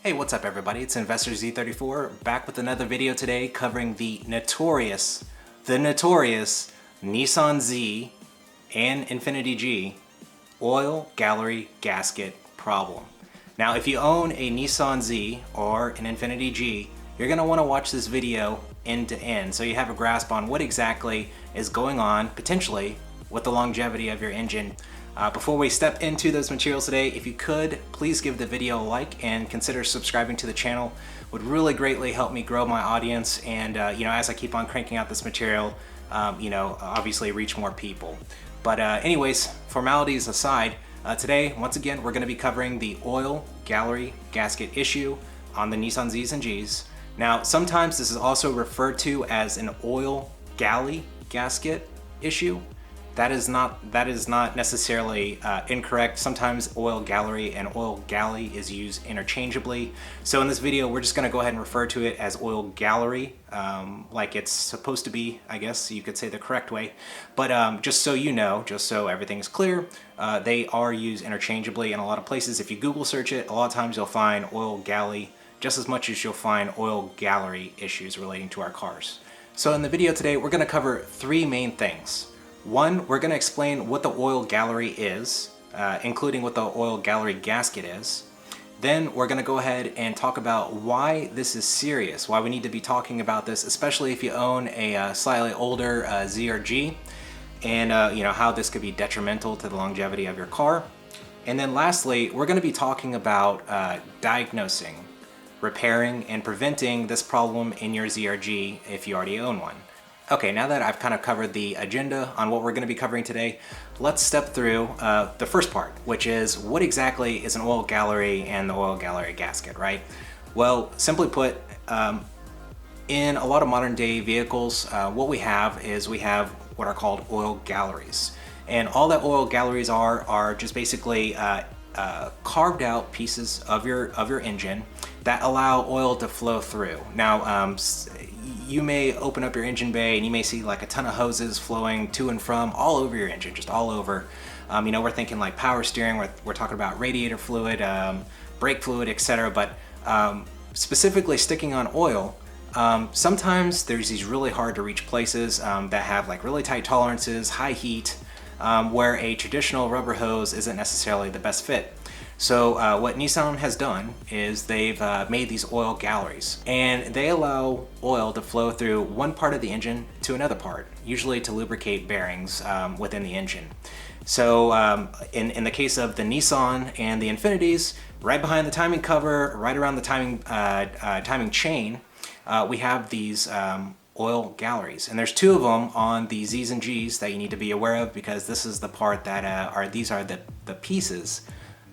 Hey, what's up everybody? It's Investor G34 back with another video today covering the notorious Nissan Z and Infiniti G oil gallery gasket problem. Now, if you own a Nissan Z or an Infiniti G, you're going to want to watch this video end to end so you have a grasp on what exactly is going on potentially with the longevity of your engine. Before we step into those materials today, if you could, please give the video a like and consider subscribing to the channel. Would really greatly help me grow my audience and, as I keep on cranking out this material, obviously reach more people. But anyways, formalities aside, today, once again, we're going to be covering the oil gallery gasket issue on the Nissan Zs and Gs. Now, sometimes this is also referred to as an oil galley gasket issue. That is not necessarily incorrect. Sometimes oil gallery and oil galley is used interchangeably. So in this video, we're just gonna go ahead and refer to it as oil gallery, like it's supposed to be, I guess you could say the correct way. But just so you know, just so everything's clear, they are used interchangeably in a lot of places. If you Google search it, a lot of times you'll find oil galley just as much as you'll find oil gallery issues relating to our cars. So in the video today, we're gonna cover three main things. One, we're going to explain what the oil gallery is, including what the oil gallery gasket is. Then we're going to go ahead and talk about why this is serious, why we need to be talking about this, especially if you own a slightly older Z or G, and how this could be detrimental to the longevity of your car. And then lastly, we're going to be talking about diagnosing, repairing, and preventing this problem in your Z or G if you already own one. Okay, now that I've kind of covered the agenda on what we're going to be covering today, let's step through the first part, which is what exactly is an oil gallery and the oil gallery gasket, right? Well, simply put, in a lot of modern day vehicles, what we have is we have what are called oil galleries. And all that oil galleries are just basically carved out pieces of your engine that allow oil to flow through. Now, you may open up your engine bay and you may see like a ton of hoses flowing to and from all over your engine, just all over. We're thinking like power steering, we're talking about radiator fluid, brake fluid, etc. But specifically sticking on oil, sometimes there's these really hard to reach places that have like really tight tolerances, high heat, where a traditional rubber hose isn't necessarily the best fit. So what Nissan has done is they've made these oil galleries, and they allow oil to flow through one part of the engine to another part, usually to lubricate bearings within the engine. So in the case of the Nissan and the Infinitis, right behind the timing cover, right around the timing chain, we have these oil galleries, and there's two of them on the Zs and Gs that you need to be aware of, because this is the part that these are the pieces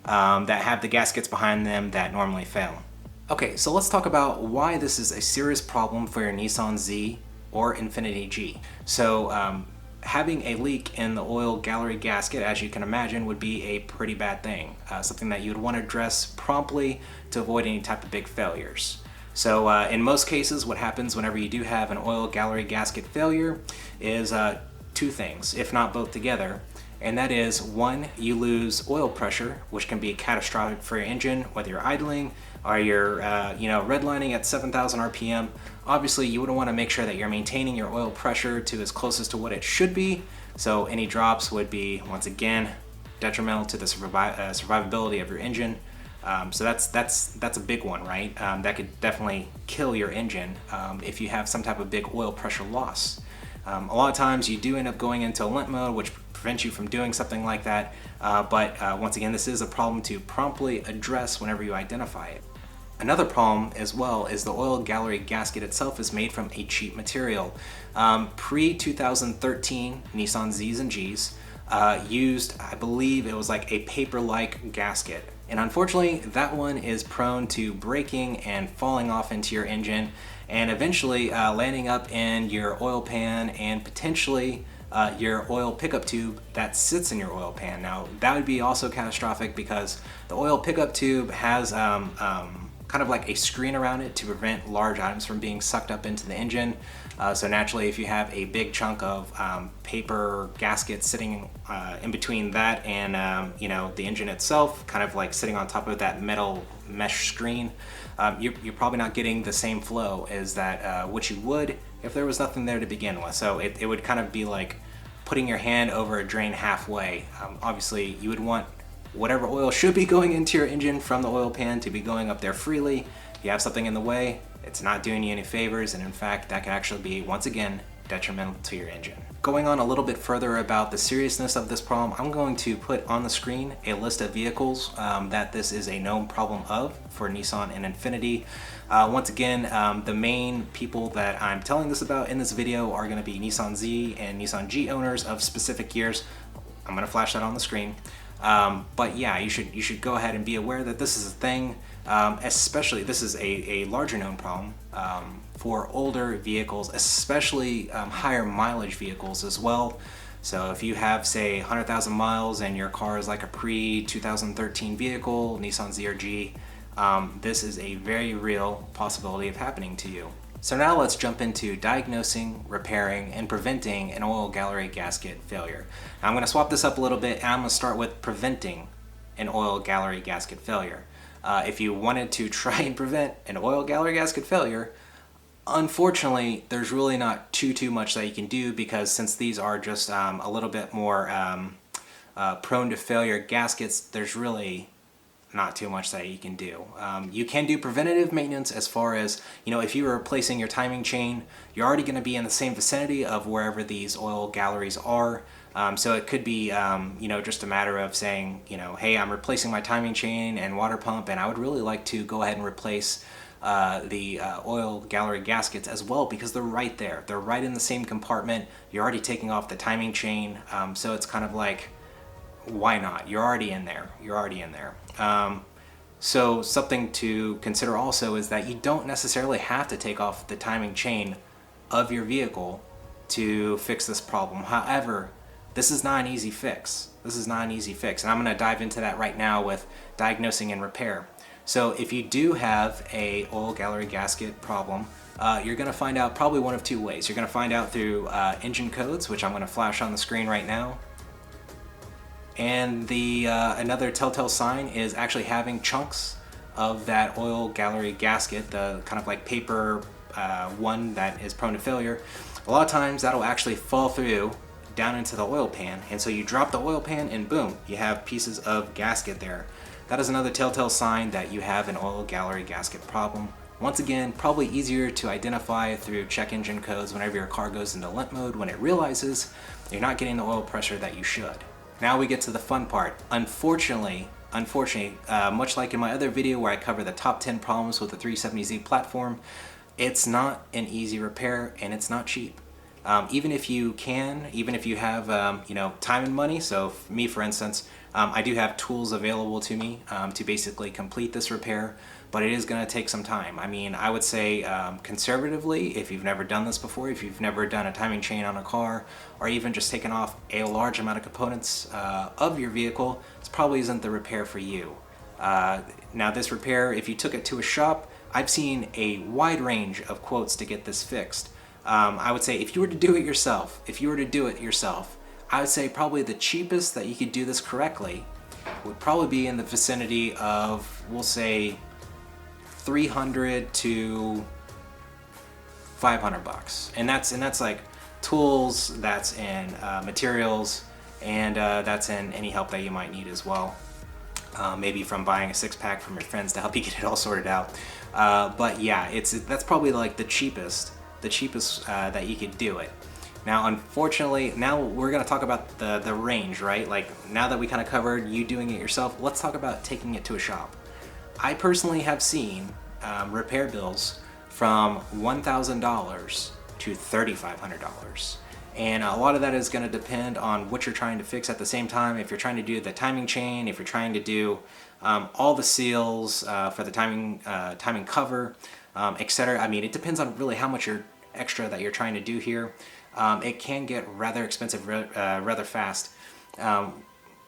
that have the gaskets behind them that normally fail. Okay, so let's talk about why this is a serious problem for your Nissan Z or Infiniti G. So having a leak in the oil gallery gasket, as you can imagine, would be a pretty bad thing, something that you would want to address promptly to avoid any type of big failures. So in most cases, what happens whenever you do have an oil gallery gasket failure is two things, if not both together. And that is, one, you lose oil pressure, which can be catastrophic for your engine, whether you're idling or you're redlining at 7,000 RPM. Obviously, you would want to make sure that you're maintaining your oil pressure to as close as to what it should be. So any drops would be, once again, detrimental to the survivability of your engine. So that's a big one, right? That could definitely kill your engine if you have some type of big oil pressure loss. A lot of times you do end up going into limp mode, which prevents you from doing something like that. But once again, this is a problem to promptly address whenever you identify it. Another problem as well is the oil gallery gasket itself is made from a cheap material. Pre-2013 Nissan Zs and Gs used, I believe it was like a paper-like gasket. And unfortunately, that one is prone to breaking and falling off into your engine and eventually landing up in your oil pan and potentially your oil pickup tube that sits in your oil pan. Now that would be also catastrophic because the oil pickup tube has kind of like a screen around it to prevent large items from being sucked up into the engine. So naturally, if you have a big chunk of paper gasket sitting in between that and you know, the engine itself, kind of like sitting on top of that metal mesh screen, you're probably not getting the same flow as that which you would if there was nothing there to begin with. So it would kind of be like putting your hand over a drain halfway. Obviously, you would want whatever oil should be going into your engine from the oil pan to be going up there freely. If you have something in the way, it's not doing you any favors, and in fact, that can actually be, once again, detrimental to your engine. Going on a little bit further about the seriousness of this problem, I'm going to put on the screen a list of vehicles that this is a known problem of for Nissan and Infiniti. Once again, the main people that I'm telling this about in this video are going to be Nissan Z and Nissan G owners of specific years. I'm going to flash that on the screen. But yeah, you should go ahead and be aware that this is a thing. Especially, this is a larger known problem for older vehicles, especially higher mileage vehicles as well. So if you have, say, 100,000 miles and your car is like a pre-2013 vehicle, Nissan Z or G, this is a very real possibility of happening to you. So now let's jump into diagnosing, repairing, and preventing an oil gallery gasket failure. Now I'm going to swap this up a little bit, and I'm going to start with preventing an oil gallery gasket failure. If you wanted to try and prevent an oil gallery gasket failure, unfortunately, there's really not too much that you can do, because since these are just a little bit more prone to failure gaskets, there's really not too much that you can do. You can do preventative maintenance as far as, you know, if you were replacing your timing chain, you're already going to be in the same vicinity of wherever these oil galleries are. So it could be, you know, just a matter of saying, you know, hey, I'm replacing my timing chain and water pump, and I would really like to go ahead and replace the oil gallery gaskets as well, because they're right there. They're right in the same compartment. You're already taking off the timing chain. So it's kind of like, why not? You're already in there. You're already in there. So something to consider also is that you don't necessarily have to take off the timing chain of your vehicle to fix this problem. However, this is not an easy fix. This is not an easy fix, and I'm going to dive into that right now with diagnosing and repair. So if you do have a oil gallery gasket problem, you're going to find out probably one of two ways. You're going to find out through engine codes, which I'm going to flash on the screen right now. And the another telltale sign is actually having chunks of that oil gallery gasket, the kind of like paper one that is prone to failure. A lot of times that'll actually fall through down into the oil pan, and so you drop the oil pan and boom, you have pieces of gasket there. That is another telltale sign that you have an oil gallery gasket problem. Once again, probably easier to identify through check engine codes whenever your car goes into limp mode, when it realizes you're not getting the oil pressure that you should. Now we get to the fun part. Unfortunately, much like in my other video where I cover the top 10 problems with the 370Z platform, it's not an easy repair and it's not cheap. Even if you have you know, time and money. So me, for instance, I do have tools available to me to basically complete this repair, but it is going to take some time. I mean, I would say conservatively, if you've never done this before, if you've never done a timing chain on a car, or even just taken off a large amount of components of your vehicle, this probably isn't the repair for you. Now this repair, if you took it to a shop, I've seen a wide range of quotes to get this fixed. I would say if you were to do it yourself, I would say probably the cheapest that you could do this correctly would probably be in the vicinity of, we'll say, $300 to $500, and that's like tools, that's in materials, and that's in any help that you might need as well. Maybe from buying a 6-pack from your friends to help you get it all sorted out. But yeah, that's probably like the cheapest that you could do it. Now, unfortunately, now we're going to talk about the range, right? Like, now that we kind of covered you doing it yourself, let's talk about taking it to a shop. I personally have seen repair bills from $1,000 to $3,500. And a lot of that is going to depend on what you're trying to fix at the same time. If you're trying to do the timing chain, if you're trying to do all the seals for the timing cover, etc. I mean, it depends on really how much extra that you're trying to do here. it can get rather expensive rather fast.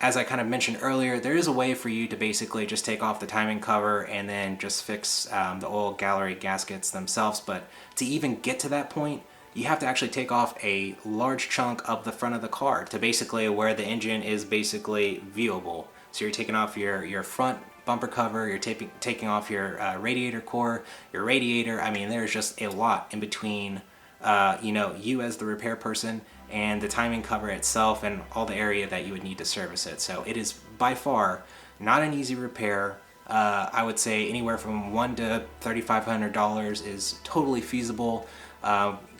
As I kind of mentioned earlier, there is a way for you to basically just take off the timing cover and then just fix the oil gallery gaskets themselves. But to even get to that point, you have to actually take off a large chunk of the front of the car to basically where the engine is basically viewable. So you're taking off your front bumper cover, you're taking off your radiator core, your radiator. I mean, there's just a lot in between you as the repair person and the timing cover itself and all the area that you would need to service it. So it is by far not an easy repair. I would say anywhere from $100 to $3,500 is totally feasible,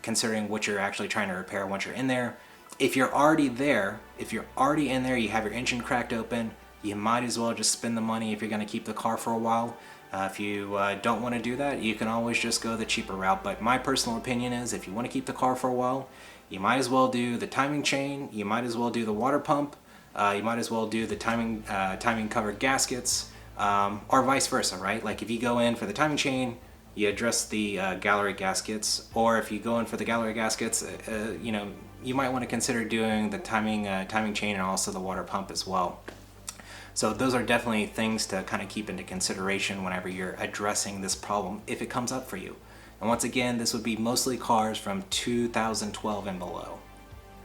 considering what you're actually trying to repair once you're in there. If you're already there, if you're already in there, you have your engine cracked open, you might as well just spend the money if you're going to keep the car for a while. If you don't want to do that, you can always just go the cheaper route. But my personal opinion is if you want to keep the car for a while, you might as well do the timing chain, you might as well do the water pump, you might as well do the timing cover gaskets, or vice versa, right? Like if you go in for the timing chain, you address the gallery gaskets, or if you go in for the gallery gaskets, you might want to consider doing the timing chain and also the water pump as well. So those are definitely things to kind of keep into consideration whenever you're addressing this problem if it comes up for you. And once again, this would be mostly cars from 2012 and below.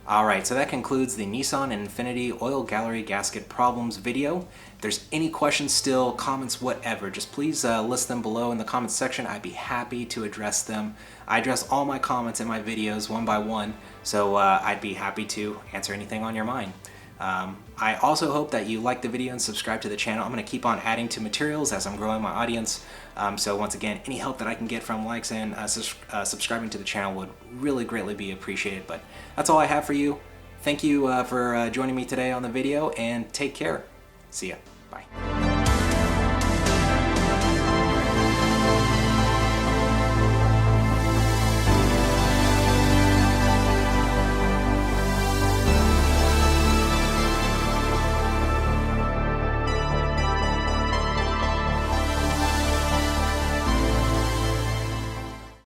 Alright, so that concludes the Nissan Infiniti oil gallery gasket problems video. If there's any questions still, comments, whatever, just please list them below in the comments section. I'd be happy to address them. I address all my comments in my videos one by one, so I'd be happy to answer anything on your mind. I also hope that you like the video and subscribe to the channel. I'm going to keep on adding to materials as I'm growing my audience. So once again, any help that I can get from likes and subscribing to the channel would really greatly be appreciated. But that's all I have for you. Thank you for joining me today on the video, and take care. See ya. Bye.